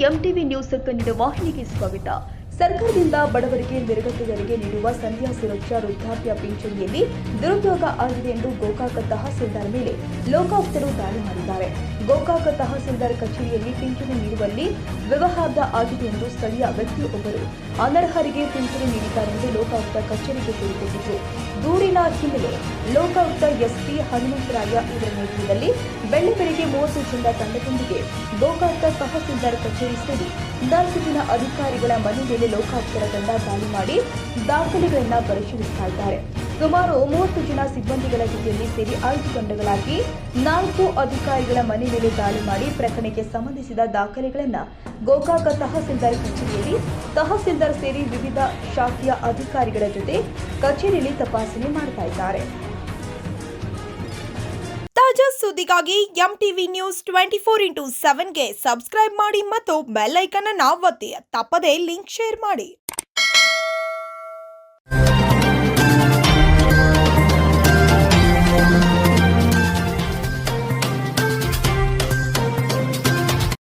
MTV news Kannada ವಾಹಿನಿಗೆ ಸ್ವಾಗತ. ಸರ್ಕಾರದಿಂದ ಬಡವರಿಗೆ ನಿರ್ಗತಿಕರಿಗೆ ನೀಡುವ ಸಂಧ್ಯಾ ಸುರಕ್ಷಾ ವೃದ್ಧಾಪ್ಯ ಪಿಂಚಣಿಯಲ್ಲಿ ದುರುಪಯೋಗ ಆಗಿದೆ ಎಂದು ಗೋಕಾಕ ತಹಸೀಲ್ದಾರ್ ಮೇಲೆ ಲೋಕಾಯುಕ್ತರು ದಾಳಿ ಮಾಡಿದ್ದಾರೆ. ಗೋಕಾಕ ತಹಸೀಲ್ದಾರ್ ಕಚೇರಿಯಲ್ಲಿ ಪಿಂಚಣಿ ನೀಡುವಲ್ಲಿ ವ್ಯವಹಾರ ಆಗಿದೆ ಎಂದು ಸ್ಥಳೀಯ ವ್ಯಕ್ತಿಯೊಬ್ಬರು ಅನರ್ಹರಿಗೆ ಪಿಂಚಣಿ ನೀಡಿದ್ದಾರೆಂದು ಲೋಕಾಯುಕ್ತ ಕಚೇರಿಗೆ ದೂರಿಕೊಟ್ಟಿದ್ದು, ದೂರಿನ ಹಿನ್ನೆಲೆ ಲೋಕಾಯುಕ್ತ ಎಸ್ಪಿ ಹನುಮಂತರಾಯ ಇವರ ನೇತೃತ್ವದಲ್ಲಿ ಬೆಳಗ್ಗೆ 30 ಜನರ ತಂಡದೊಂದಿಗೆ ಗೋಕಾಕ ತಹಸೀಲ್ದಾರ್ ಕಚೇರಿ ಸೇರಿ 4 ಜನ ಅಧಿಕಾರಿಗಳ ಮನೆ ಮೇಲೆ ಲೋಕಾಯುಕ್ತರ ತಂಡ ದಾಳಿ ಮಾಡಿ ದಾಖಲೆಗಳನ್ನು ಪರಿಶೀಲಿಸ್ತಾ ಇದ್ದಾರೆ. ಸುಮಾರು 30 ಜನ ಸಿಬ್ಬಂದಿಗಳ ಜೊತೆಯಲ್ಲಿ ಸೇರಿ 5 ತಂಡಗಳಾಗಿ 4 ಅಧಿಕಾರಿಗಳ ಮನೆ ಮೇಲೆ ದಾಳಿ ಮಾಡಿ ಪ್ರಕರಣಕ್ಕೆ ಸಂಬಂಧಿಸಿದ ದಾಖಲೆಗಳನ್ನು ಗೋಕಾಕ ತಹಸೀಲ್ದಾರ್ ಕಚೇರಿಯಲ್ಲಿ ತಹಸೀಲ್ದಾರ್ ಸೇರಿ ವಿವಿಧ ಶಾಖೆಯ ಅಧಿಕಾರಿಗಳ ಜೊತೆ ಕಚೇರಿಯಲ್ಲಿ ತಪಾಸಣೆ ಮಾಡ್ತಾ ಇದ್ದಾರೆ. ತಾಜಾ ಸುದ್ದಿಗಾಗಿ ಎಂಟಿವಿ ನ್ಯೂಸ್ 24/7ಗೆ ಸಬ್ಸ್ಕ್ರೈಬ್ ಮಾಡಿ ಮತ್ತು ಬೆಲ್ ಐಕಾನ್ ಅನ್ನು ಒತ್ತಿ. ತಪ್ಪದೇ ಲಿಂಕ್ ಶೇರ್ ಮಾಡಿ.